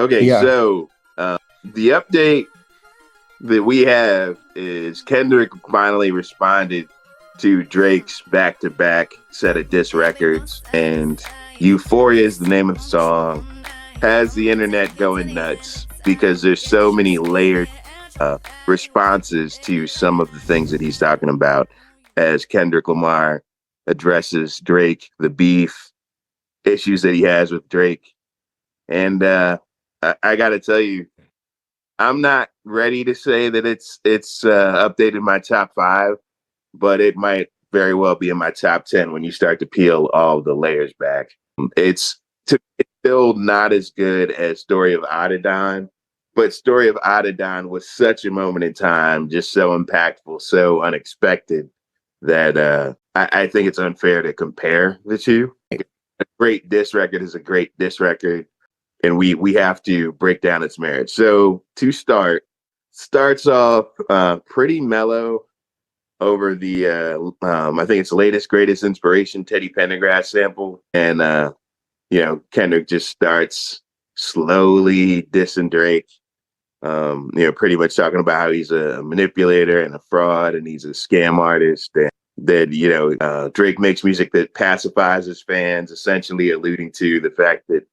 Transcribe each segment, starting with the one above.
Okay, Yeah. so the update that we have is Kendrick finally responded to Drake's back-to-back set of diss records, and Euphoria is the name of the song. Has the internet going nuts because there's so many layered responses to some of the things that he's talking about as Kendrick Lamar addresses Drake, the beef, issues that he has with Drake. And I got to tell you, I'm not ready to say that it's updated my top 5, but it might very well be in my top 10 when you start to peel all the layers back. It's still not as good as Story of Adidon, but Story of Adidon was such a moment in time, just so impactful, so unexpected that I think it's unfair to compare the two. A great diss record is a great diss record, and we have to break down its merits. So to starts off pretty mellow over the I think it's latest greatest inspiration Teddy Pendergrass sample, and Kendrick just starts slowly dissing Drake. Pretty much talking about how he's a manipulator and a fraud, and he's a scam artist. And that Drake makes music that pacifies his fans, essentially alluding to the fact that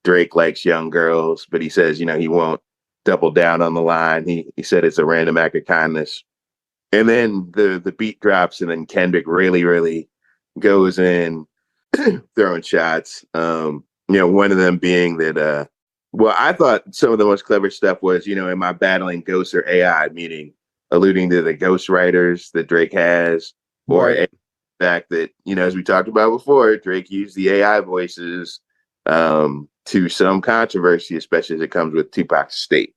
Drake likes young girls, but he says, he won't double down on the line. He said it's a random act of kindness. And then the beat drops, and then Kendrick really, really goes in, throwing shots. One of them being that, I thought some of the most clever stuff was, am I battling ghosts or AI, meaning alluding to the ghost writers that Drake has, or the fact that, as we talked about before, Drake used the AI voices to some controversy, especially as it comes with Tupac's State.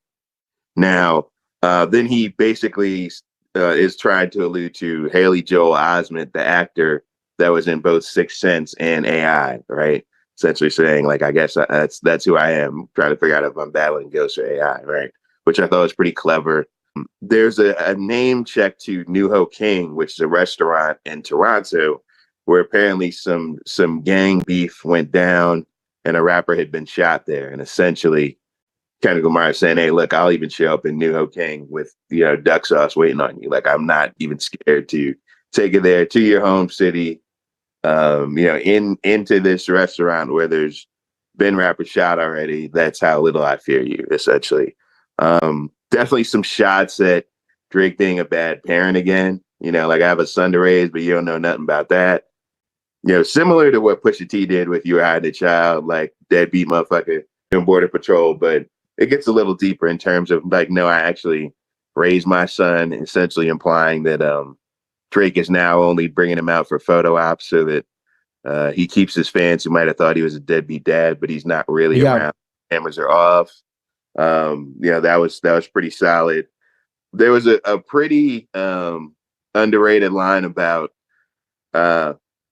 Now, then he basically is trying to allude to Haley Joel Osment, the actor that was in both Sixth Sense and AI, right? Essentially saying, like, I guess that's who I am, trying to figure out if I'm battling ghosts or AI, right? Which I thought was pretty clever. There's a name check to New Ho King, which is a restaurant in Toronto, where apparently some gang beef went down and a rapper had been shot there. And essentially, Kendrick Lamar saying, hey, look, I'll even show up in New Ho King with, duck sauce waiting on you. Like, I'm not even scared to take it there to your home city, into this restaurant where there's been rappers shot already. That's how little I fear you, essentially. Definitely some shots at Drake being a bad parent again. Like, I have a son to raise, but you don't know nothing about that. Similar to what Pusha T did with You Hide the Child, like deadbeat motherfucker in Border Patrol, but it gets a little deeper in terms of like, no, I actually raised my son, essentially implying that Drake is now only bringing him out for photo ops so that he keeps his fans who might have thought he was a deadbeat dad, but he's not really around. Cameras are off. That was pretty solid. There was a pretty underrated line about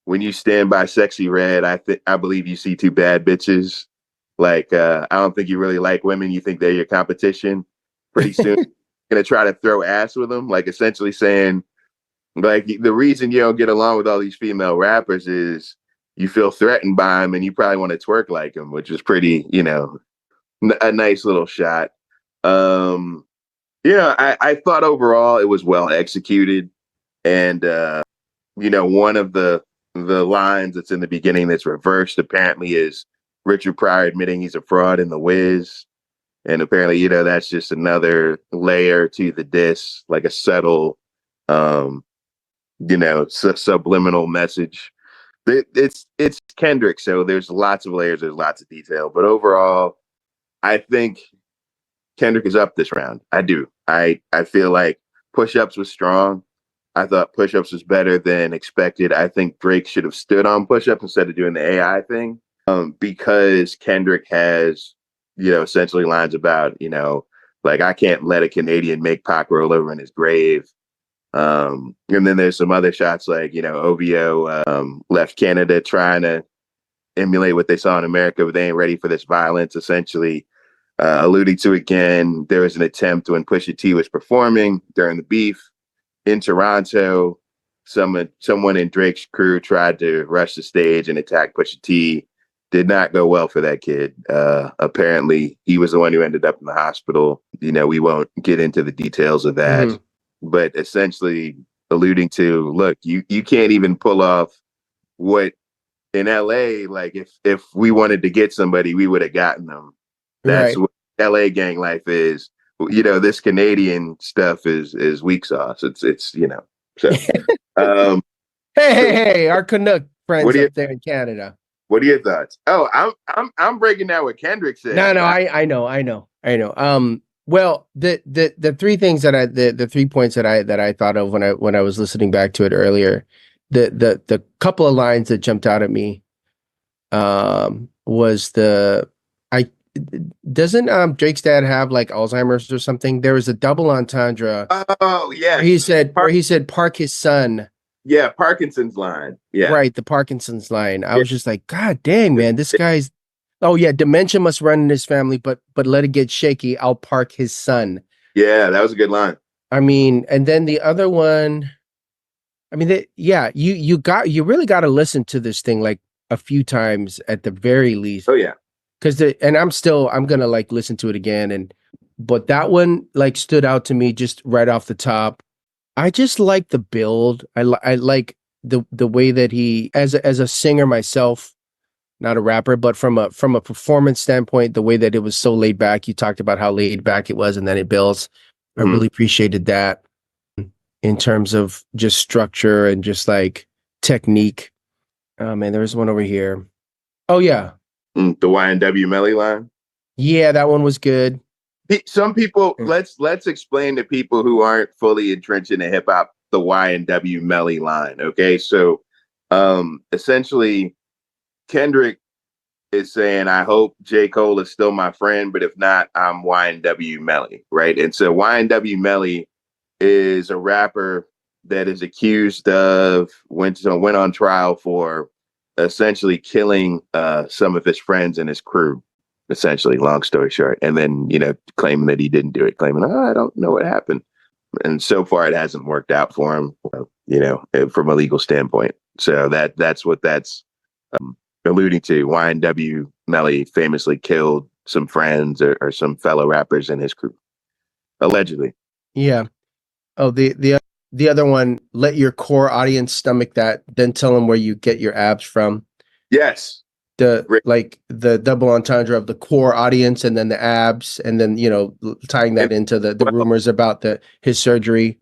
when you stand by Sexy Red, I believe you see two bad bitches. Like, I don't think you really like women. You think they're your competition. Pretty soon, gonna try to throw ass with them. Like, essentially saying, like, the reason you don't get along with all these female rappers is you feel threatened by them and you probably want to twerk like them, which is pretty, a nice little shot. I thought overall it was well executed. And, one of the lines that's in the beginning that's reversed apparently is Richard Pryor admitting he's a fraud in The Wiz. And apparently, that's just another layer to the diss, like a subtle, subliminal message. It's Kendrick, so there's lots of layers, there's lots of detail. But overall, I think Kendrick is up this round. I do. I feel like Push-Ups was strong. I thought Push-Ups was better than expected. I think Drake should have stood on Push-Ups instead of doing the AI thing, because Kendrick has, essentially lines about, like, I can't let a Canadian make Pac roll over in his grave. And then there's some other shots like, OVO left Canada trying to emulate what they saw in America, but they ain't ready for this violence, essentially alluding to, again, there was an attempt when Pusha T was performing during the beef in Toronto. Someone in Drake's crew tried to rush the stage and attack Pusha T. did not go well for that kid. Apparently, he was the one who ended up in the hospital. We won't get into the details of that, but essentially alluding to, look, you can't even pull off what in LA, like if we wanted to get somebody, we would have gotten them. That's what LA gang life is. This Canadian stuff is weak sauce. It's so. Hey, our Canuck friends up there in Canada. What are your thoughts? Oh, I'm breaking down what Kendrick said. No, I know. Well, the three things that the 3 points that I thought of when I was listening back to it earlier, the couple of lines that jumped out at me, was doesn't Drake's dad have like Alzheimer's or something? There was a double entendre. Oh yeah, where he said park his son. Yeah, Parkinson's line. Yeah. Right, the Parkinson's line. I was just like, God dang, man, this guy's dementia must run in his family, but let it get shaky. I'll park his son. Yeah, that was a good line. I mean, and then the other one, I mean, you really got to listen to this thing like a few times at the very least. Oh yeah. I'm gonna like listen to it again, but that one like stood out to me just right off the top. I just like the build. I like the way that he, as a singer myself, not a rapper, but from a performance standpoint, the way that it was so laid back. You talked about how laid back it was, and then it builds. I really appreciated that in terms of just structure and just like technique. Oh man, there was one over here. Oh yeah, the YNW Melly line. Yeah, that one was good. Some people, let's explain to people who aren't fully entrenched in hip hop the YNW Melly line. Okay, so essentially, Kendrick is saying, "I hope J. Cole is still my friend, but if not, I'm YNW Melly." Right, and so YNW Melly is a rapper that is accused of went on trial for essentially killing some of his friends and his crew. Essentially, long story short, and then claiming that he didn't do it, claiming I don't know what happened, and so far it hasn't worked out for him, from a legal standpoint. So that's what that's alluding to. YNW Melly famously killed some friends or some fellow rappers in his crew, allegedly. Yeah. Oh, the other one, let your core audience stomach that, then tell them where you get your abs from. Yes. The double entendre of the core audience and then the abs, and then tying that into the rumors about his surgery.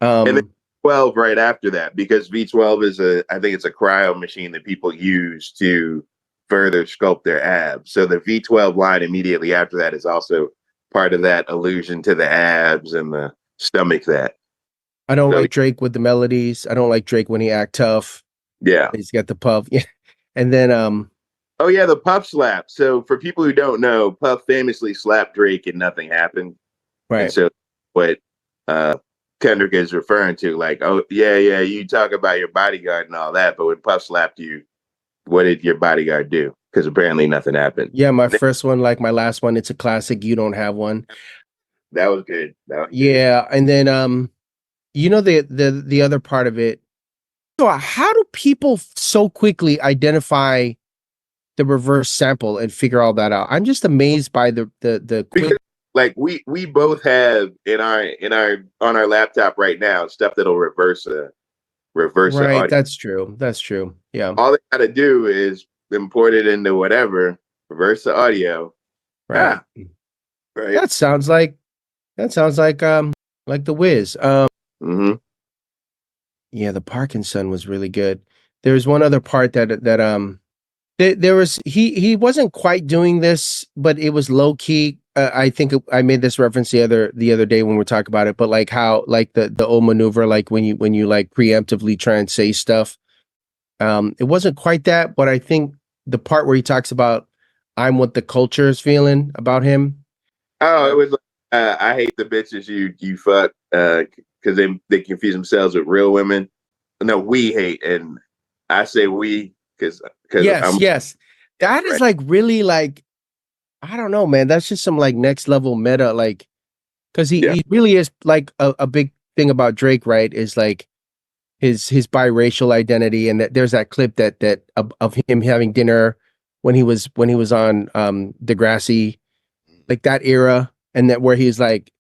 And then 12 right after that, because V12 is I think it's a cryo machine that people use to further sculpt their abs. So the V12 line immediately after that is also part of that allusion to the abs and the stomach. That I don't like Drake with the melodies. I don't like Drake when he act tough. Yeah, he's got the puff. Yeah, and then oh yeah, the Puff slap. So for people who don't know, Puff famously slapped Drake and nothing happened. Right. And so what Kendrick is referring to, like, oh yeah, you talk about your bodyguard and all that, but when Puff slapped you, what did your bodyguard do? Because apparently nothing happened. Yeah, my first one, like my last one, it's a classic. You don't have one. That was good. Yeah, and then the other part of it. So how do people so quickly identify the reverse sample and figure all that out? I'm just amazed by the quick. Like we both have on our laptop right now stuff that'll reverse right, the audio. That's true. Yeah, all they gotta do is import it into whatever, reverse the audio. Right. Right. That sounds like the Wiz. Yeah, the Parkinson was really good. There's one other part that there was he wasn't quite doing this, but it was low key. I think I made this reference the other day when we talked about it, but like how like the old maneuver, like when you like preemptively try and say stuff. It wasn't quite that, but I think the part where he talks about I'm what the culture is feeling about him. Oh, it was like, I hate the bitches you fuck because they confuse themselves with real women. No, we hate, and I say we because yes, that is like really like I don't know, man. That's just some like next level meta, like because he really is like a big thing about Drake, right? Is like his biracial identity, and that there's that clip that of him having dinner when he was on Degrassi, like that era, and that where he's like,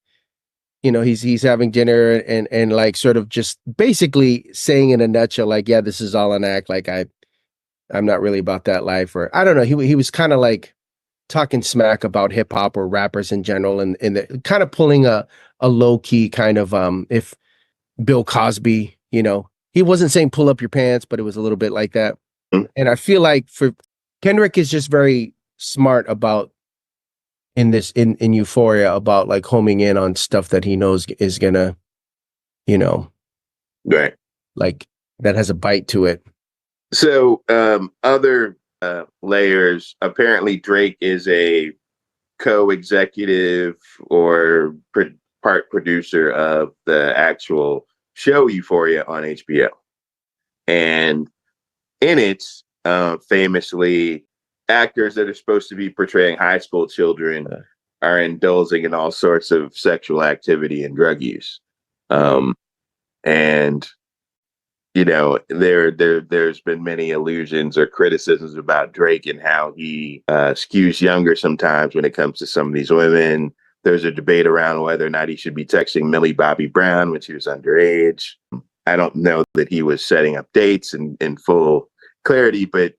you know, he's having dinner and like sort of just basically saying in a nutshell, like, yeah, this is all an act. Like I'm not really about that life, or I don't know. He was kind of like talking smack about hip hop or rappers in general, and kind of pulling a low key kind of if Bill Cosby, you know, he wasn't saying pull up your pants, but it was a little bit like that. And I feel like for Kendrick is just very smart about in Euphoria about like homing in on stuff that he knows is gonna, you know, Right. like that has a bite to it. So other layers, apparently Drake is a co-executive or part producer of the actual show Euphoria on HBO. And in it, famously, actors that are supposed to be portraying high school children are indulging in all sorts of sexual activity and drug use. And you know, there's been many allusions or criticisms about Drake and how he skews younger sometimes when it comes to some of these women. There's a debate around whether or not he should be texting Millie Bobby Brown when she was underage. I don't know that he was setting up dates in full clarity, but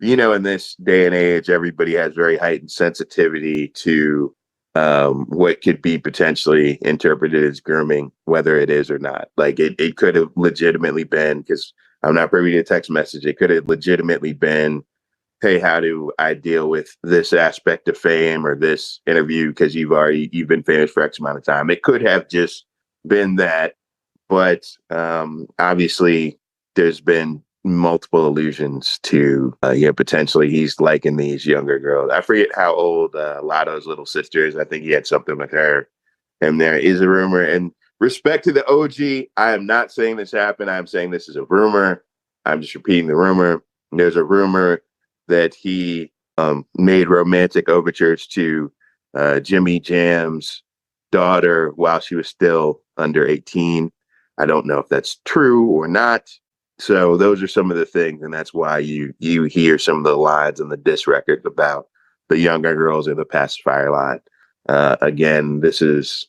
you know, in this day and age, everybody has very heightened sensitivity to what could be potentially interpreted as grooming, whether it is or not. Like it could have legitimately been, because I'm not privy to a text message, it could have legitimately been, hey, how do I deal with this aspect of fame or this interview because you've been famous for X amount of time. It could have just been that, but obviously there's been multiple allusions to potentially he's liking these younger girls. I forget how old Lotto's little sister is. I think he had something with her, and there is a rumor. And respect to the OG, I am not saying this happened. I'm saying this is a rumor. I'm just repeating the rumor. There's a rumor that he made romantic overtures to Jimmy Jam's daughter while she was still under 18. I don't know if that's true or not. So those are some of the things, and that's why you hear some of the lines in the diss record about the younger girls or the pacifier line. Again, this is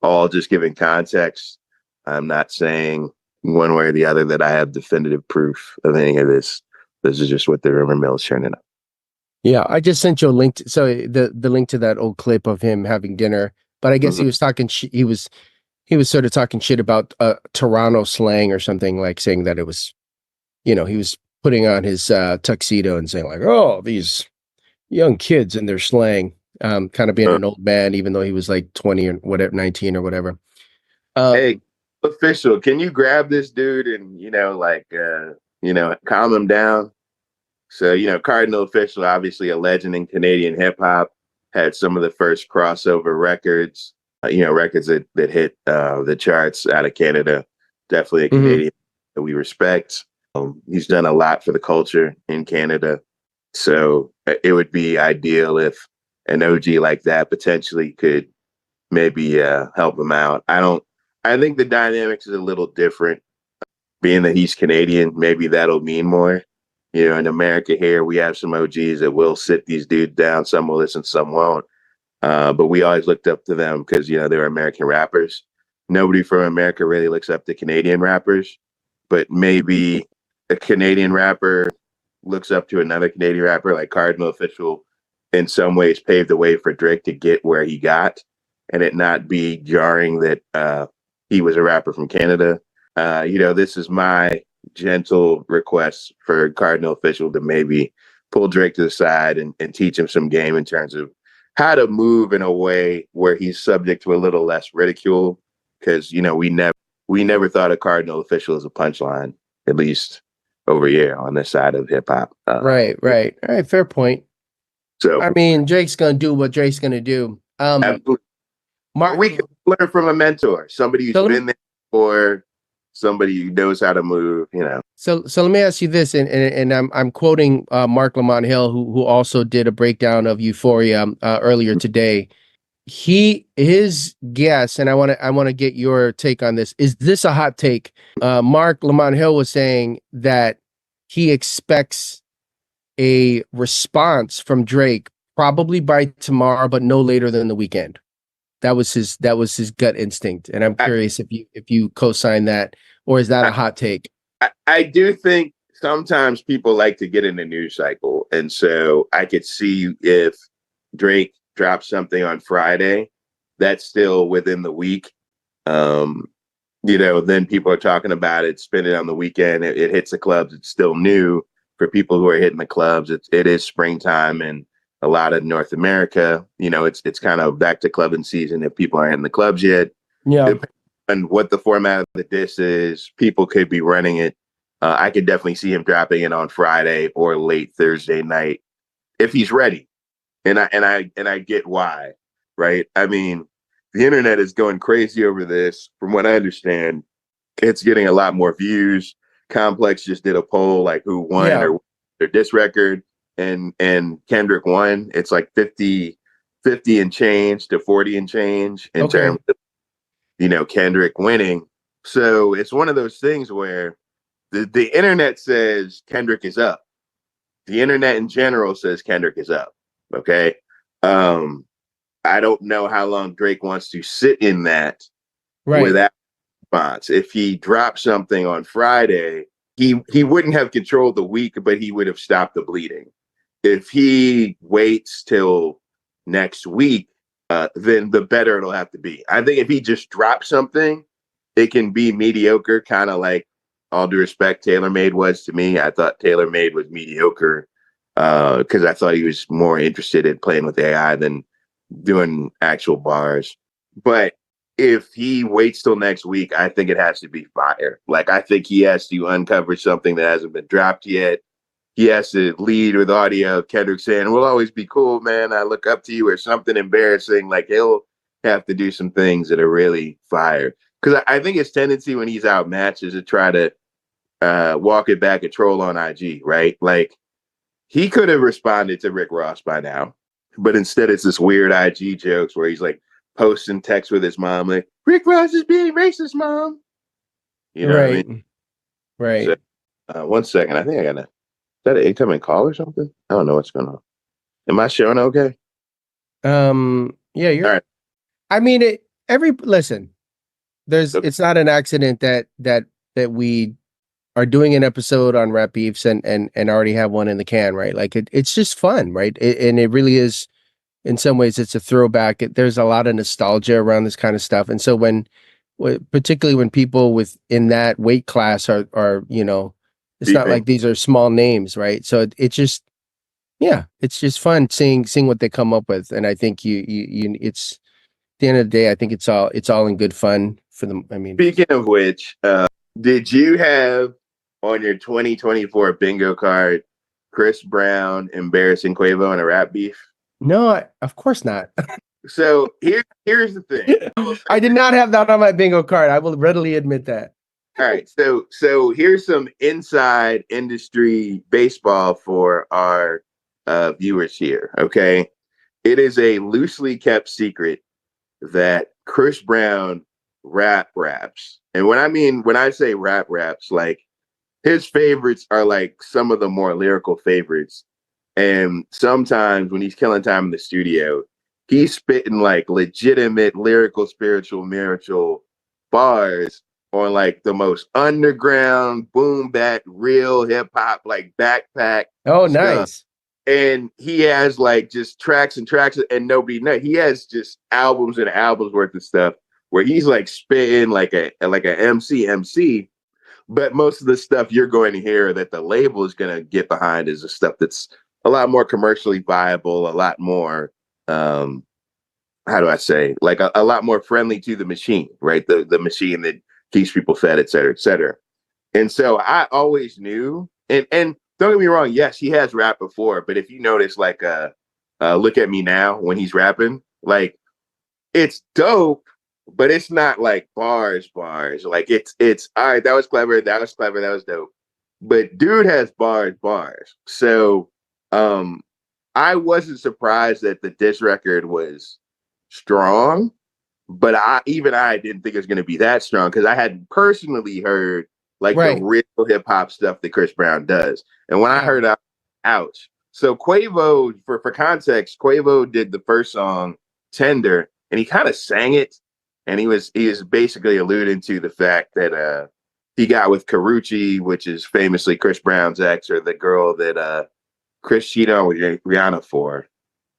all just giving context. I'm not saying one way or the other that I have definitive proof of any of this. This is just what the rumor mill is churning up. Yeah, I just sent you a link. So the link to that old clip of him having dinner, but I guess he was talking. He was sort of talking shit about Toronto slang or something, like saying that it was, you know, he was putting on his tuxedo and saying like, oh, these young kids and their slang, kind of being an old man, even though he was like 20 or whatever, 19 or whatever. Hey, official, can you grab this dude and, calm him down? So, Cardinal Official, obviously a legend in Canadian hip hop, had some of the first crossover records, records that hit the charts out of Canada. Definitely a Canadian that we respect. He's done a lot for the culture in Canada. So it would be ideal if an OG like that potentially could maybe help him out. I think the dynamics is a little different. Being that he's Canadian, maybe that'll mean more. In America here, we have some OGs that will sit these dudes down. Some will listen, some won't. But we always looked up to them because, they're American rappers. Nobody from America really looks up to Canadian rappers, but maybe a Canadian rapper looks up to another Canadian rapper, like Cardinal Official in some ways paved the way for Drake to get where he got, and it not be jarring that he was a rapper from Canada. This is my gentle request for Cardinal Official to maybe pull Drake to the side and teach him some game in terms of how to move in a way where he's subject to a little less ridicule. Because, we never thought of Cardinal Official as a punchline, at least over here on this side of hip hop. Right. All right. Fair point. So, I mean, Drake's going to do what Drake's going to do. Absolutely. We can learn from a mentor, somebody who's been there before, somebody who knows how to move, So let me ask you this, and I'm quoting Mark Lamont Hill, who also did a breakdown of Euphoria earlier today. His guess, and I want to get your take on this. Is this a hot take? Mark Lamont Hill was saying that he expects a response from Drake probably by tomorrow, but no later than the weekend. That was his gut instinct. And I'm curious if you co-sign that, or is that a hot take? I do think sometimes people like to get in the news cycle. And so I could see if Drake drops something on Friday, that's still within the week. Then people are talking about it, spend it on the weekend. It hits the clubs. It's still new for people who are hitting the clubs. It is springtime and a lot of North America, it's kind of back to clubbing season if people aren't in the clubs yet. Yeah. And what the format of the disc is, people could be running it. I could definitely see him dropping it on Friday or late Thursday night if he's ready. And I get why, right? I mean, the internet is going crazy over this. From what I understand, it's getting a lot more views. Complex just did a poll like who won their disc record, and Kendrick won. It's like 50 and change to 40 and change in terms of Kendrick winning. So it's one of those things where the internet says Kendrick is up. The internet in general says Kendrick is up. Okay. I don't know how long Drake wants to sit in that without response. If he dropped something on Friday, he wouldn't have controlled the week, but he would have stopped the bleeding. If he waits till next week, then the better it'll have to be. I think if he just drops something, it can be mediocre, kind of like All Due Respect TaylorMade was to me. I thought TaylorMade was mediocre because I thought he was more interested in playing with AI than doing actual bars. But if he waits till next week, I think it has to be fire. Like, I think he has to uncover something that hasn't been dropped yet. He has to lead with audio of Kendrick saying, "We'll always be cool, man. I look up to you," or something embarrassing. Like, he'll have to do some things that are really fire. Because I think his tendency when he's outmatched is to try to walk it back and troll on IG, right? Like, he could have responded to Rick Ross by now, but instead it's this weird IG jokes where he's like posting text with his mom, like, "Rick Ross is being racist, mom." You know what I mean? Right. So, 1 second. I think I got is that an incoming call or something? I don't know what's going on. Am I showing okay? Yeah, you're. All right. I mean, listen. It's not an accident that we are doing an episode on rap beefs and already have one in the can, right? Like it's just fun, right? And it really is. In some ways, it's a throwback. There's a lot of nostalgia around this kind of stuff, and so particularly when people in that weight class are it's not like these are small names, right? So it's just it's just fun seeing what they come up with, and I think it's at the end of the day, I think it's all in good fun for them. I mean, speaking of which, did you have on your 2024 bingo card Chris Brown embarrassing Quavo in a rap beef? No, of course not. So here's the thing. I did not have that on my bingo card. I will readily admit that. All right, so here's some inside industry baseball for our viewers here. Okay, it is a loosely kept secret that Chris Brown raps, and when I say raps, like his favorites are like some of the more lyrical favorites, and sometimes when he's killing time in the studio, he's spitting like legitimate lyrical, spiritual, miracle bars on like the most underground, boom bap, real hip hop, like backpack. Oh, stuff. nice. And he has like just tracks and tracks, and nobody knows. He has just albums and albums worth of stuff where he's like spitting like a MC. But most of the stuff you're going to hear that the label is going to get behind is the stuff that's a lot more commercially viable, a lot more, how do I say, like a lot more friendly to the machine, right? The machine that keeps people fed, et cetera, et cetera. And so I always knew, and don't get me wrong, yes, he has rapped before, but if you notice, like, Look at Me Now when he's rapping, like, it's dope, but it's not like bars. Like, it's all right, that was clever, that was dope. But dude has bars. So I wasn't surprised that the diss record was strong, but I didn't think it was going to be that strong because I hadn't personally heard like the real hip hop stuff that Chris Brown does. And when I heard ouch. So Quavo, for context, Quavo did the first song, Tender, and he kind of sang it. And he was basically alluding to the fact that he got with Karrueche, which is famously Chris Brown's ex, or the girl that Chris cheated on with Rihanna for.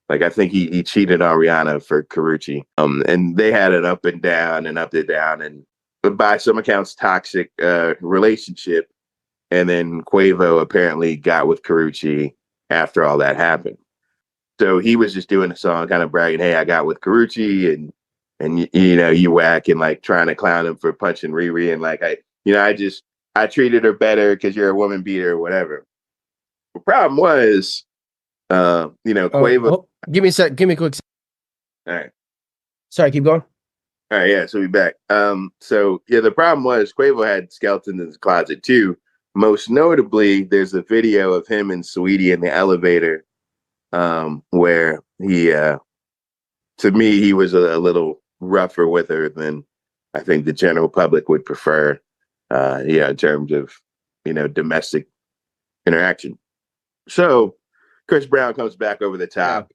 Like, I think he cheated on Rihanna for Karrueche. And they had an up and down and up and down, and by some accounts, toxic relationship. And then Quavo apparently got with Karrueche after all that happened. So he was just doing a song, kind of bragging, "Hey, I got with Karrueche, and you whack," and like trying to clown him for punching Riri, and like I treated her better because you're a woman beater or whatever. The problem was, Quavo. Give me a sec. Give me a quick. All right. Sorry, keep going. All right, yeah, so we back. So yeah, the problem was Quavo had skeletons in his closet too. Most notably, there's a video of him and Saweetie in the elevator, where he, to me, he was a little rougher with her than I think the general public would prefer, in terms of, domestic interaction. So Chris Brown comes back over the top.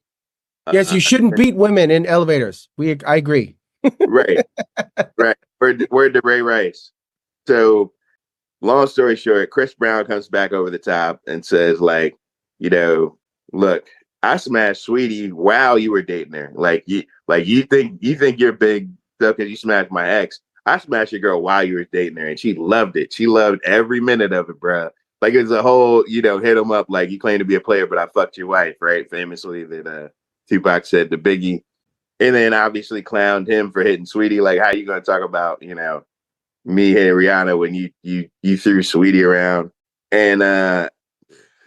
Yes, you shouldn't beat women in elevators. I agree. Right. Word to Ray Rice. So, long story short, Chris Brown comes back over the top and says, like, look, I smashed Saweetie while you were dating her. You think you're big stuff because you smashed my ex. I smashed your girl while you were dating her, and she loved it. She loved every minute of it, bro. Like, it's a whole, hit him up like, you claim to be a player, but I fucked your wife, right? Famously, that Tupac said to Biggie. And then obviously clowned him for hitting Saweetie. Like, how you gonna talk about, me hitting Rihanna when you threw Saweetie around? And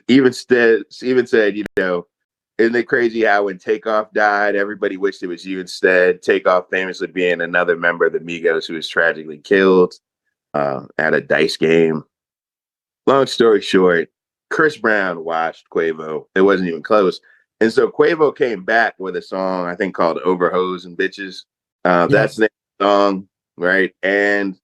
even said, isn't it crazy how when Takeoff died, everybody wished it was you instead? Takeoff famously being another member of the Migos who was tragically killed at a dice game. Long story short, Chris Brown washed Quavo. It wasn't even close. And so Quavo came back with a song, I think, called Over Hoes and Bitches. That's the song, right? And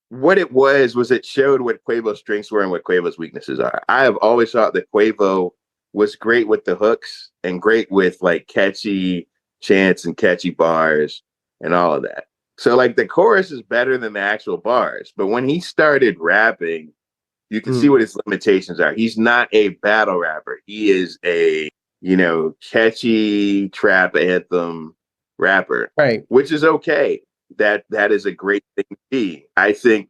what it was it showed what Quavo's strengths were and what Quavo's weaknesses are. I have always thought that Quavo was great with the hooks and great with like catchy chants and catchy bars and all of that. So like the chorus is better than the actual bars. But when he started rapping, you can see what his limitations are. He's not a battle rapper. He is a catchy trap anthem rapper, right? Which is okay. That is a great thing to be. I think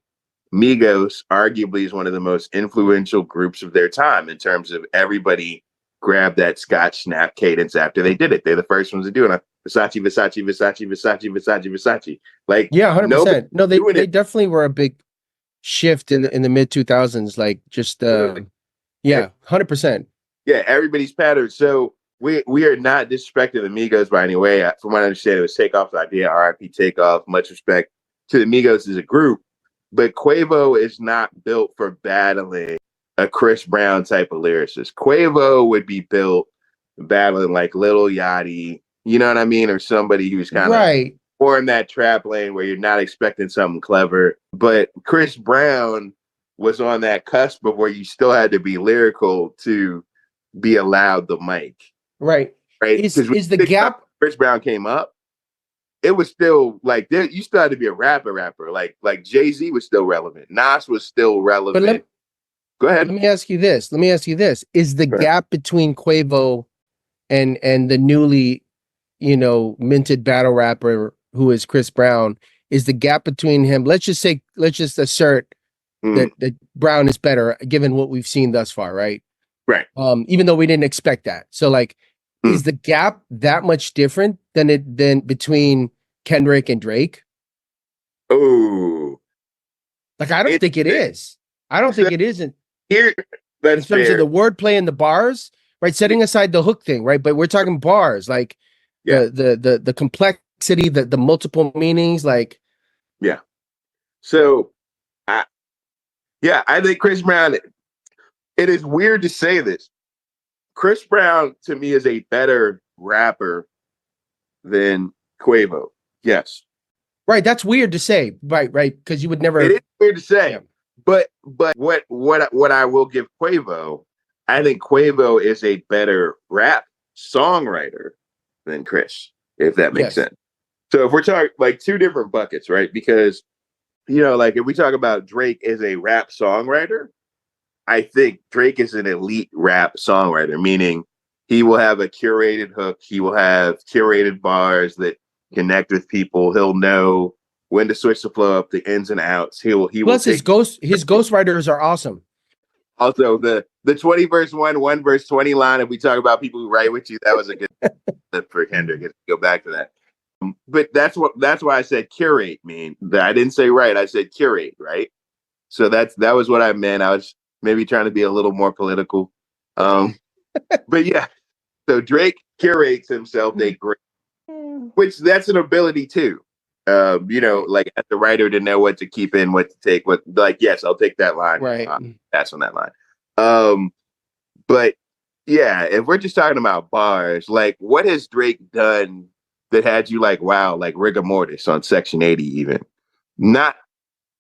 Migos arguably is one of the most influential groups of their time in terms of everybody grabbed that Scotch snap cadence after they did it. They're the first ones to do it. Versace, Versace, Versace, Versace, Versace, Versace. Like, 100%. No, they definitely were a big shift in the mid 2000s. Like, just 100%. Yeah, everybody's pattern. So we are not disrespecting the Migos by any way. From what I understand, it was Takeoff's idea. R.I.P. Takeoff. Much respect to the Migos as a group. But Quavo is not built for battling a Chris Brown type of lyricist. Quavo would be built battling like Lil Yachty, you know what I mean? Or somebody who's kind of more in that trap lane where you're not expecting something clever. But Chris Brown was on that cusp of where you still had to be lyrical to be allowed the mic. Right. Is the gap Chris Brown came up, it was still like you still had to be a rapper. Like Jay-Z was still relevant. Nas was still relevant. Go ahead. Let me ask you this. Is the gap between Quavo and the newly, minted battle rapper who is Chris Brown, is the gap between him, let's just assert that Brown is better given what we've seen thus far, right? Right. Even though we didn't expect that. So like, is the gap that much different than between Kendrick and Drake? Oh, like I don't think it is. I don't think it isn't. Here, in terms of the wordplay and the bars, right? Setting aside the hook thing, right? But we're talking bars, like the complexity, the multiple meanings, like So, I think Chris Brown. It is weird to say this. Chris Brown to me is a better rapper than Quavo. Yes. Right. That's weird to say. Right. Because you would never. It is weird to say. Yeah. But what I will give Quavo I think Quavo is a better rap songwriter than Chris, if that makes Yes. sense. So if we're talking like two different buckets, right? Because, like if we talk about Drake as a rap songwriter, I think Drake is an elite rap songwriter, meaning he will have a curated hook. He will have curated bars that connect with people. He'll know when to switch the flow up, the ins and outs. He will Plus take his ghostwriters are awesome. also the 20 verse 1 verse 20 line. If we talk about people who write with you, that was a good clip for Kendrick. Let's go back to that. But that's why I said curate. I didn't say right. I said curate, right? So that was what I meant. I was maybe trying to be a little more political. But yeah, so Drake curates himself a great, which that's an ability too. Like as a writer to know what to keep in, what to take, yes, I'll take that line. Right. That's on that line. But yeah, if we're just talking about bars, like what has Drake done that had you like, wow, like rigor mortis on Section 80 even? Not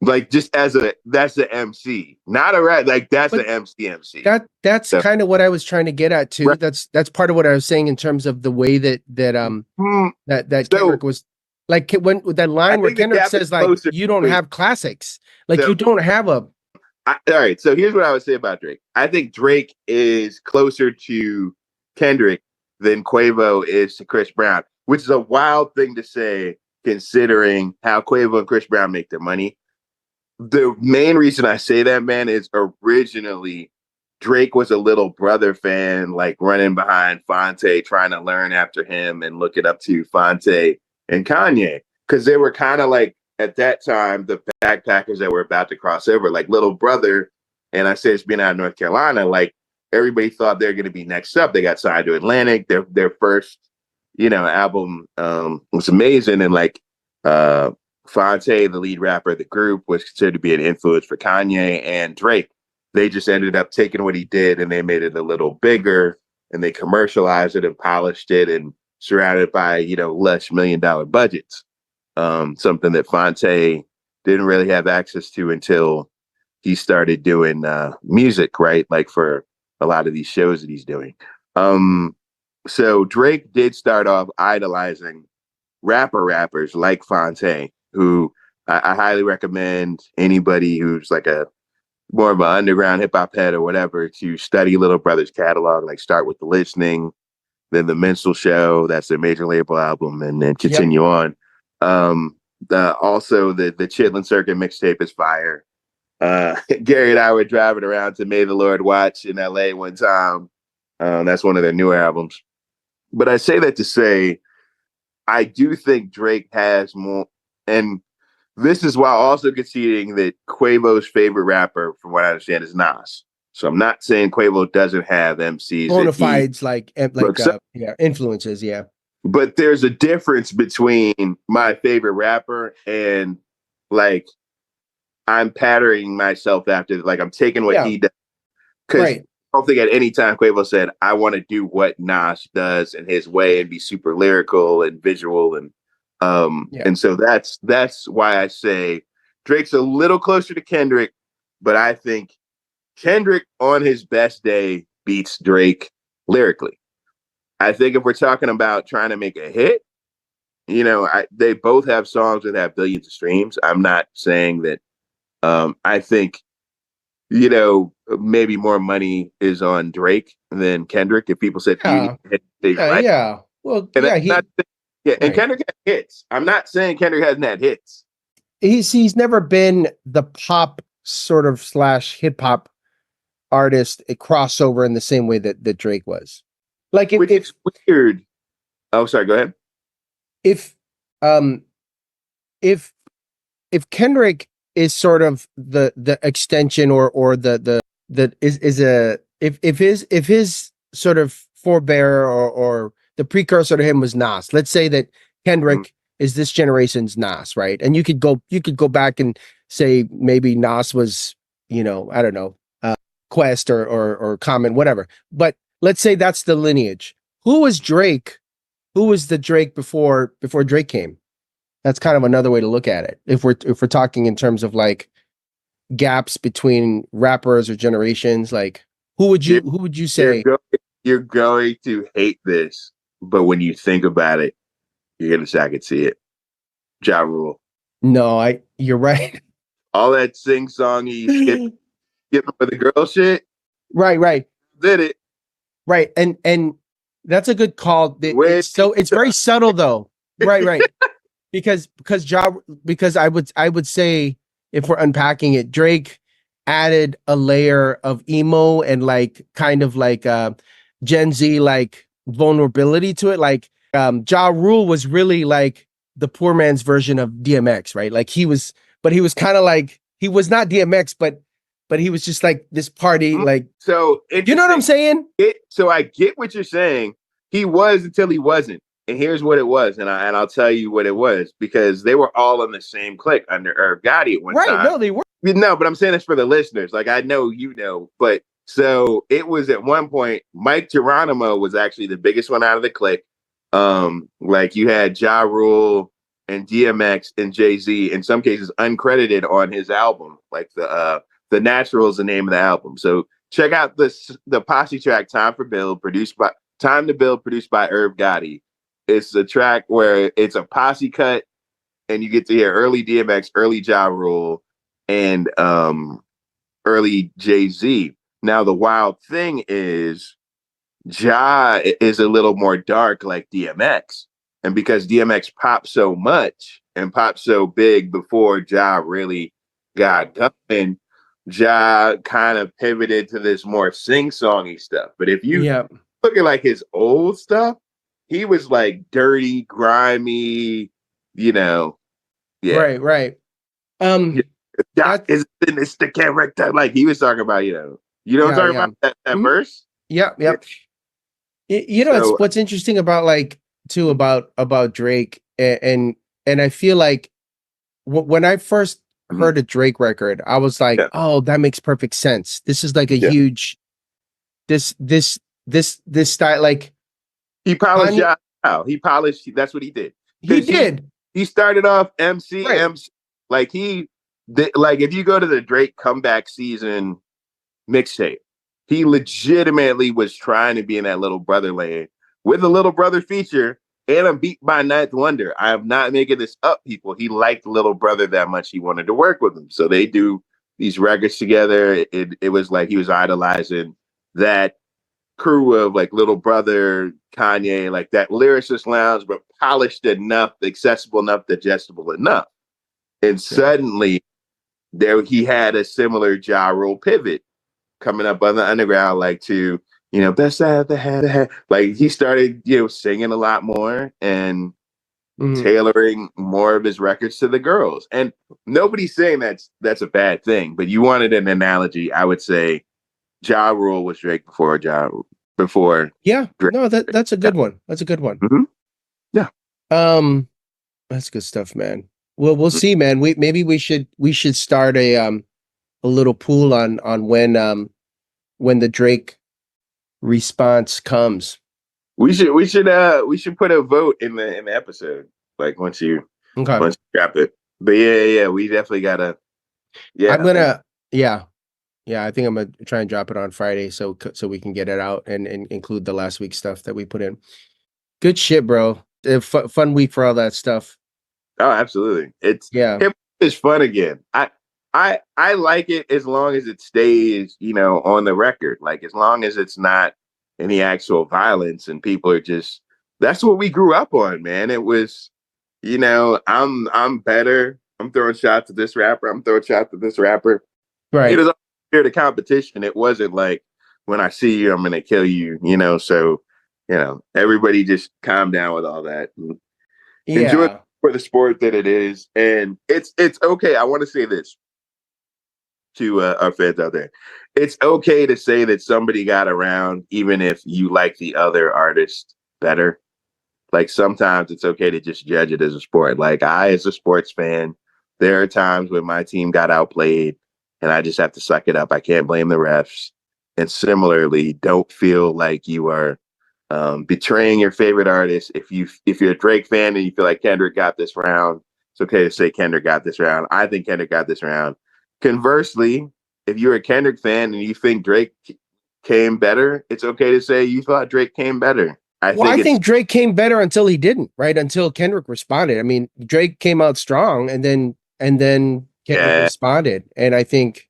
like just that's the MC, not a rap. Like that's the MC. That's so, kind of what I was trying to get at too. Right. That's part of what I was saying in terms of the way that Kendrick was like when that line where Kendrick says like you don't have classics, like you don't have a. All right, so here's what I would say about Drake. I think Drake is closer to Kendrick than Quavo is to Chris Brown, which is a wild thing to say considering how Quavo and Chris Brown make their money. The main reason I say that, man, is originally Drake was a little brother fan, like running behind Fonte, trying to learn after him and looking up to Fonte and Kanye, because they were kind of like, at that time, the backpackers that were about to cross over, like little brother. And I say it's being out of North Carolina, like everybody thought they're going to be next up. They got signed to Atlantic. Their first, album was amazing. And like Fonte, the lead rapper of the group, was considered to be an influence for Kanye and Drake. They just ended up taking what he did and they made it a little bigger and they commercialized it and polished it and surrounded by, lush $1 million budgets. Something that Fonte didn't really have access to until he started doing music, right? Like for a lot of these shows that he's doing. So Drake did start off idolizing rappers like Fonte, who I highly recommend anybody who's like a more of an underground hip hop head or whatever to study Little Brother's catalog. Like start with The Listening, then The Minstrel Show, that's their major label album, and then continue on. Also the Chitlin Circuit mixtape is fire. Gary and I were driving around to May the Lord Watch in LA one time. That's one of their newer albums. But I say that to say, I do think Drake has more, and this is while also conceding that Quavo's favorite rapper, from what I understand, is Nas. So I'm not saying Quavo doesn't have MCs. Bona fides influences, yeah. But there's a difference between my favorite rapper and like I'm patterning myself after, like I'm taking what he does. Because I don't think at any time Quavo said, I want to do what Nas does in his way and be super lyrical and visual. And so that's why I say Drake's a little closer to Kendrick, but I think Kendrick on his best day beats Drake lyrically. I think if we're talking about trying to make a hit, they both have songs that have billions of streams. I'm not saying that. I think, maybe more money is on Drake than Kendrick. If people said, Well, and Kendrick has hits. I'm not saying Kendrick hasn't had hits. He's never been the pop sort of / hip hop artist, a crossover in the same way that Drake was. Like it's weird. Oh, sorry. Go ahead. If Kendrick is sort of the extension or if his sort of forebearer or the precursor to him was Nas. Let's say that Kendrick is this generation's Nas, right? And you could go back and say maybe Nas was, I don't know, Quest or Common, whatever. But let's say that's the lineage. Who was Drake? Who was the Drake before Drake came? That's kind of another way to look at it. If we're talking in terms of like gaps between rappers or generations, like Who would you You're say? going, you're going to hate this, but when you think about it, you're gonna say I could see it. Ja Rule. No, you're right. All that sing songy skip with the girl shit. Right. Did it. Right. And that's a good call. Way It's very subtle though. Right. Because I would say, if we're unpacking it, Drake added a layer of emo and like kind of like Gen Z like vulnerability to it. Like Ja Rule was really like the poor man's version of DMX, right? Like he was kind of like, he was not DMX, but he was just like this party, like, so you know what I'm saying? So I get what you're saying. He was until he wasn't. And here's what it was, and I'll tell you what it was, because they were all in the same clique under Irv Gotti at one time. No, they were. No, but I'm saying this for the listeners. Like, I know you know, but so it was at one point, Mike Geronimo was actually the biggest one out of the clique. Like you had Ja Rule and DMX and Jay-Z, in some cases uncredited on his album. Like the Natural is the name of the album. So check out the posse track Time to Build, produced by Irv Gotti. It's a track where it's a posse cut, and you get to hear early DMX, early Ja Rule, and early Jay-Z. Now the wild thing is Ja is a little more dark like DMX. And because DMX popped so much and popped so big before Ja really got going, Ja kind of pivoted to this more sing-songy stuff. But if you look at like his old stuff, he was like dirty, grimy, you know. Yeah. Right. That is the character. Like he was talking about, what I'm talking about? That verse? Yep. It's what's interesting about like too about Drake, and I feel like when I first heard a Drake record, I was like, oh, that makes perfect sense. This is like a huge this style, like he polished out. He polished. That's what he did. He did. He started off MC. Like he did, like if you go to the Drake comeback season mixtape, he legitimately was trying to be in that Little Brother lane with a Little Brother feature and a beat by Ninth Wonder. I am not making this up, people. He liked Little Brother that much. He wanted to work with him. So they do these records together. It was like he was idolizing that crew of like Little Brother, Kanye, like that lyricist lounge, but polished enough, accessible enough, digestible enough. And suddenly he had a similar Ja Rule pivot coming up on the underground, like to, best I ever had. Like he started, singing a lot more and tailoring more of his records to the girls. And nobody's saying that's a bad thing, but you wanted an analogy. I would say Ja Rule was Drake before Drake. No, that's a good one. That's a good one. Mm-hmm. Yeah. That's good stuff, man. Well, we'll see, man. Maybe we should start a little pool on when the Drake response comes. We should put a vote in the episode, like once you drop it. But yeah, we definitely gotta. Yeah, I'm gonna. I think I'm gonna try and drop it on Friday so we can get it out and include the last week's stuff that we put in. Good shit, bro. Fun week for all that stuff. Oh, absolutely. It's fun again. I like it as long as it stays, on the record. Like as long as it's not any actual violence and people are just. That's what we grew up on, man. It was, I'm better. I'm throwing shots at this rapper. I'm throwing shots at this rapper. Right. It was all the competition. It wasn't like when I see you, I'm gonna kill you. So everybody just calm down with all that. Enjoy it for the sport that it is, and it's okay. I want to say this to our fans out there. It's okay to say that somebody got around, even if you like the other artist better. Like sometimes it's okay to just judge it as a sport. Like I, as a sports fan, there are times when my team got outplayed and I just have to suck it up. I can't blame the refs. And similarly, don't feel like you are betraying your favorite artist. If you're a Drake fan and you feel like Kendrick got this round, it's okay to say Kendrick got this round. I think Kendrick got this round. Conversely, if you're a Kendrick fan and you think Drake came better, it's okay to say you thought Drake came better. I think Drake came better until he didn't, right? Until Kendrick responded. I mean, Drake came out strong, and then Kendrick responded. And I think,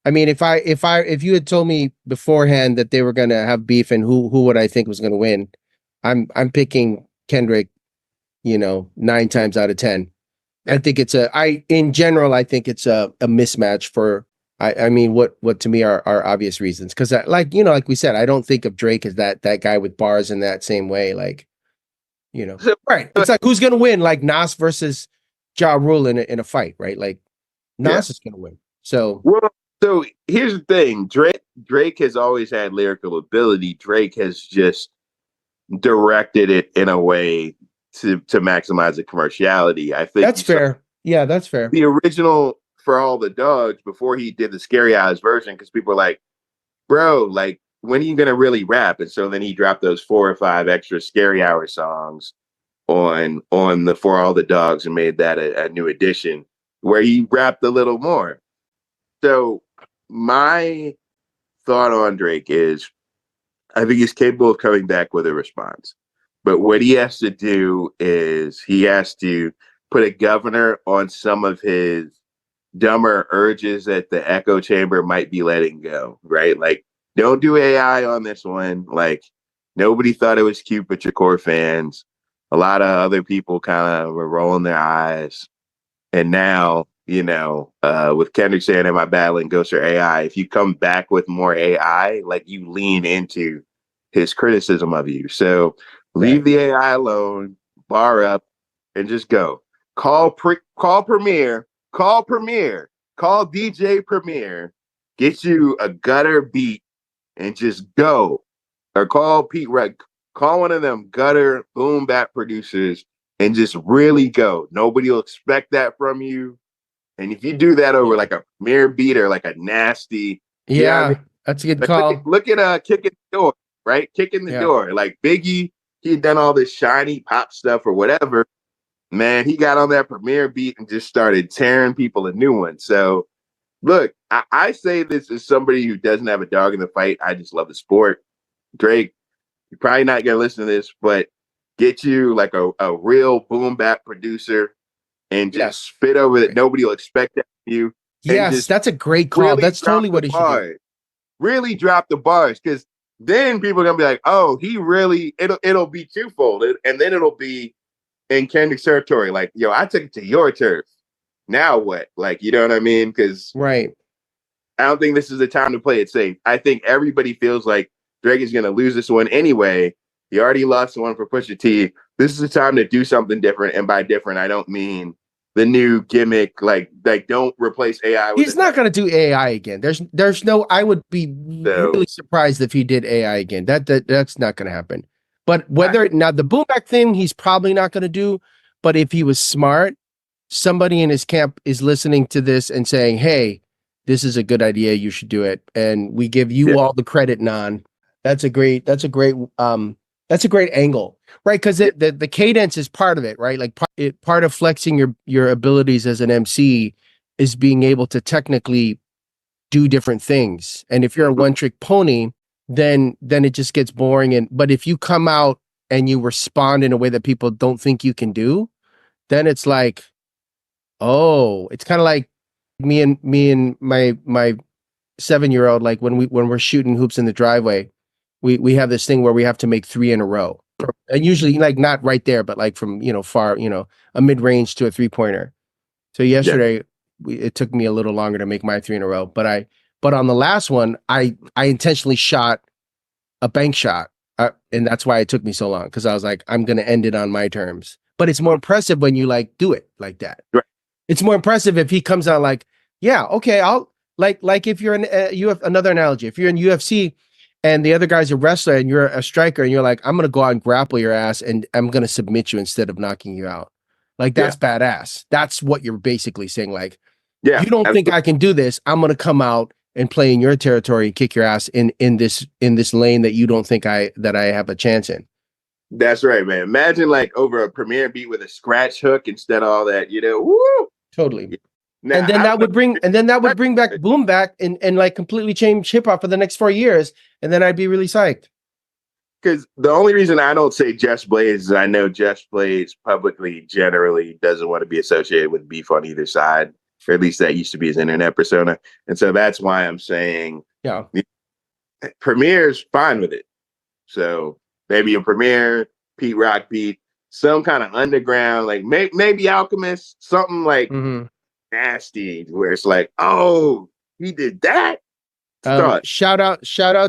I mean, if you had told me beforehand that they were going to have beef and who would I think was going to win, I'm picking Kendrick, 9 times out of 10. I think in general, I think it's a mismatch for, I mean, what to me are obvious reasons. Cause like we said, I don't think of Drake as that guy with bars in that same way. Like, right. It's like, who's going to win? Like Nas versus Ja Rule in a fight, right? Like Nas is going to win. So, so here's the thing. Drake has always had lyrical ability. Drake has just directed it in a way to maximize the commerciality. I think that's fair. Yeah, that's fair. The original For All the Dogs, before he did the Scary Eyes version, because people were like, bro, like, when are you gonna really rap? And so then he dropped those 4 or 5 extra Scary Hour songs on the For All the Dogs and made that a new edition where he rapped a little more. So my thought on Drake is, I think he's capable of coming back with a response. But what he has to do is he has to put a governor on some of his dumber urges that the echo chamber might be letting go, right? Like, don't do AI on this one. Like, nobody thought it was cute but your core fans. A lot of other people kind of were rolling their eyes. And now, with Kendrick saying, am I battling ghosts or AI? If you come back with more AI, like, you lean into his criticism of you. So leave the AI alone, bar up, and just go. Call Premier, call DJ Premier, get you a gutter beat and just go. Or call Pete Rudd, call one of them gutter boom bap producers and just really go. Nobody will expect that from you. And if you do that over like a Premier beat or like a nasty, that's a good call. Look at Kick in the Door, right? Kick in the Door. Like Biggie, he had done all this shiny pop stuff or whatever. Man, he got on that Premier beat and just started tearing people a new one. So, look, I say this as somebody who doesn't have a dog in the fight. I just love the sport. Drake, you're probably not going to listen to this, but get you like a real boom bap producer and just spit over that. Nobody will expect that from you. Yes, that's a great call. Really, that's totally what he should do. Really drop the bars, because then people are going to be like, oh, he really, it'll be twofold. And then it'll be in Kendrick's territory. Like, yo, I took it to your turf. Now what? Like, you know what I mean? Because I don't think this is the time to play it safe. I think everybody feels like Drake is going to lose this one anyway. He already lost the one for Pusha T. This is the time to do something different. And by different, I don't mean the new gimmick. Like don't replace AI. He's not going to do AI again. There's no. I would be really surprised if he did AI again. That's not going to happen. But now the boom back thing, he's probably not going to do. But if he was smart, somebody in his camp is listening to this and saying, "Hey, this is a good idea. You should do it." And we give you all the credit, Non. That's a great angle, right? Because the cadence is part of it, right? Like part of flexing your abilities as an MC is being able to technically do different things. And if you're a one-trick pony, then it just gets boring. But if you come out and you respond in a way that people don't think you can do, then it's like, oh, it's kind of like me and my 7-year-old, like when we're shooting hoops in the driveway, we have this thing where we have to make 3 in a row. And usually like not right there, but like from, far, a mid-range to a 3-pointer. So yesterday it took me a little longer to make my 3 in a row, but on the last one, I intentionally shot a bank shot. And that's why it took me so long. Cause I was like, I'm going to end it on my terms, but it's more impressive when you like do it like that. Right. It's more impressive if he comes out like, yeah, okay. I'll like if you're you have another analogy. If you're in UFC and the other guy's a wrestler and you're a striker and you're like, I'm going to go out and grapple your ass and I'm going to submit you instead of knocking you out. Like that's badass. That's what you're basically saying. Like, you don't think I can do this. I'm going to come out and play in your territory and kick your ass in this lane that you don't think I have a chance in. That's right, man. Imagine like over a Premier beat with a scratch hook instead of all that, Woo! Totally. Now, and then that would bring back boom back and like completely change hip hop for the next 4 years, and then I'd be really psyched. Because the only reason I don't say Just Blaze is I know Just Blaze publicly generally doesn't want to be associated with beef on either side, or at least that used to be his internet persona. And so that's why I'm saying Premier's fine with it. So maybe a Premier, Pete Rock beat, some kind of underground, like maybe Alchemist, something like nasty, where it's like, oh, he did that. Shout out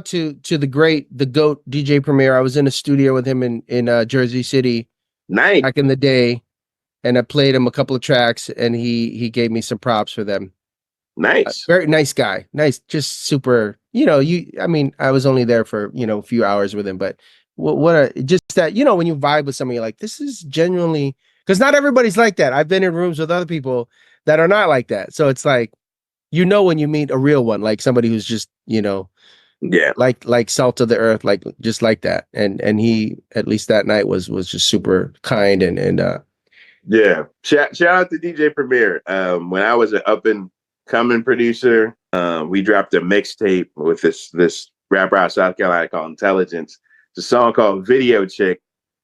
to the GOAT DJ Premier. I was in a studio with him in Jersey City back in the day, and I played him a couple of tracks, and he gave me some props for them. Nice. Very nice guy. Nice, just super, I mean, I was only there for, a few hours with him, but just that, when you vibe with somebody, you're like, this is genuinely, because not everybody's like that. I've been in rooms with other people that are not like that. So it's like, when you meet a real one, like somebody who's just, like salt of the earth, like just like that. And he, at least that night, was just super kind and yeah. Shout out to DJ Premier. When I was an up and coming producer, we dropped a mixtape with this rapper out of South Carolina called Intelligence. It's a song called Video Chick,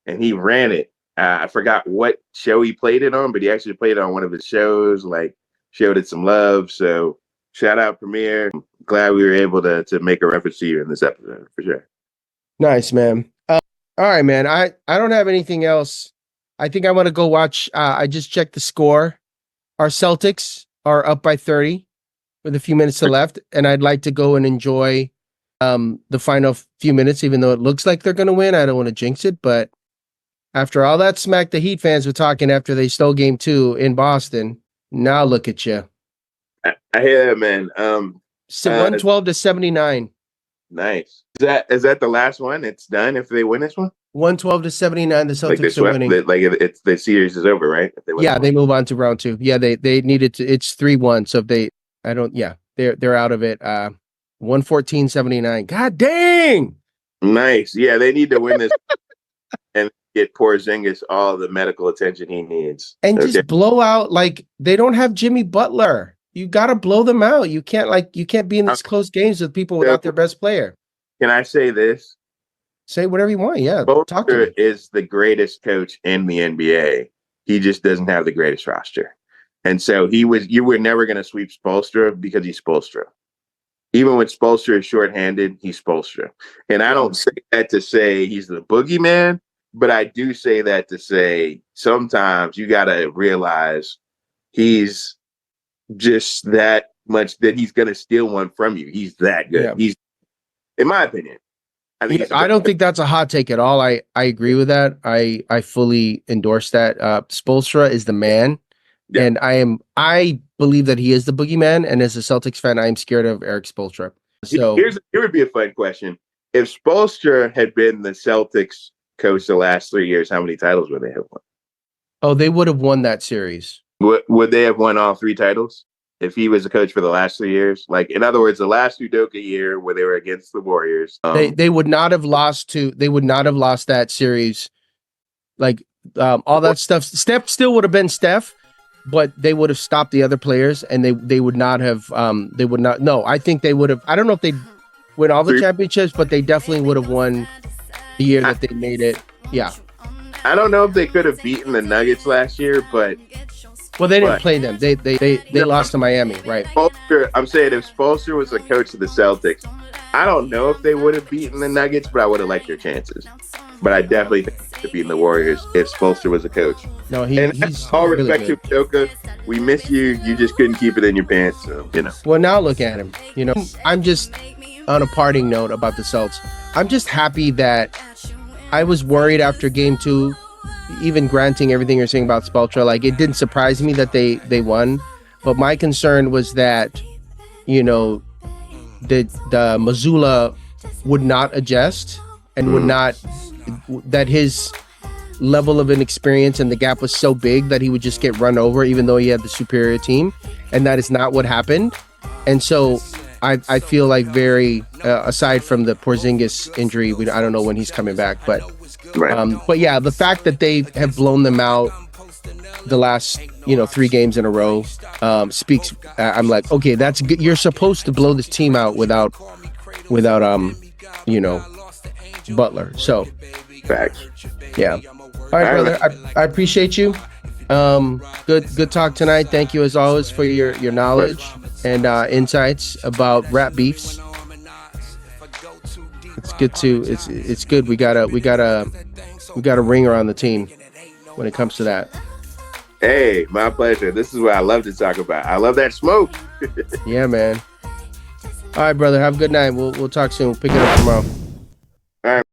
and he ran it. I forgot what show he played it on, but he actually played it on one of his shows, like showed it some love. So shout out Premier. Glad we were able to make a reference to you in this episode for sure. Nice, man. All right, man. I don't have anything else. I think I want to go watch. I just checked the score. Our Celtics are up by 30 with a few minutes left, and I'd like to go and enjoy the final few minutes, even though it looks like they're going to win. I don't want to jinx it, but after all that smack the Heat fans were talking after they stole Game 2 in Boston, now look at you. I hear that, man. 112-79. Nice. Is that the last one? It's done if they win this one? 112-79. The Celtics are winning. It's the series is over, right? If they move on to round 2. Yeah, they needed to. It's 3-1. So if they're out of it. 114-79. God dang. Nice. Yeah, they need to win this and get Porzingis all the medical attention he needs. And just blow out, like, they don't have Jimmy Butler. You got to blow them out. You can't be in these close games with people without their best player. Can I say this? Say whatever you want. Yeah. Spoelstra is the greatest coach in the NBA. He just doesn't have the greatest roster. And so you were never going to sweep Spoelstra because he's Spoelstra. Even when Spoelstra is shorthanded, he's Spoelstra. And I don't say that to say he's the boogeyman, but I do say that to say sometimes you got to realize he's just that much that he's going to steal one from you. He's that good. Yeah. He's, in my opinion. I don't think that's a hot take at all. I agree with that. I fully endorse that. Spoelstra is the man. Yeah. And I believe that he is the boogeyman. And as a Celtics fan, I am scared of Eric Spoelstra. So here would be a fun question. If Spoelstra had been the Celtics coach the last 3 years, how many titles would they have won? Oh, they would have won that series. Would they have won all 3 titles if he was a coach for the last 3 years? Like, in other words, the last Udoka year where they were against the Warriors. They would not have lost that series. Like, all that stuff. Steph still would have been Steph, but they would have stopped the other players, and they would not have. They would not. No, I think they would have. I don't know if they'd win all the championships, but they definitely would have won the year that they made it. Yeah. I don't know if they could have beaten the Nuggets last year, but they didn't play them. They lost to Miami, right? I'm saying if Spoelstra was the coach of the Celtics, I don't know if they would have beaten the Nuggets, but I would have liked their chances. But I definitely think they could have beaten the Warriors if Spoelstra was a coach. No, he's all really respect good. to Udoka. We miss you. You just couldn't keep it in your pants, so Well, now look at him. I'm just on a parting note about the Celts. I'm just happy that I was worried after Game 2. Even granting everything you're saying about Spoelstra, like, it didn't surprise me that they won, but my concern was that, the Missoula would not adjust and would not, that his level of inexperience and the gap was so big that he would just get run over, even though he had the superior team, and that is not what happened. And so I feel like very aside from the Porzingis injury, I don't know when he's coming back, but. Right. But yeah, the fact that they have blown them out the last 3 games in a row speaks. I'm like, okay, that's good. You're supposed to blow this team out without Butler. So Facts. yeah. All right, brother. I appreciate you. Good talk tonight. Thank you as always for your knowledge and insights about rap beefs. It's good. We got a ringer on the team when it comes to that. Hey, my pleasure. This is what I love to talk about. I love that smoke. Yeah, man. All right, brother. Have a good night. We'll talk soon. We'll pick it up tomorrow. All right.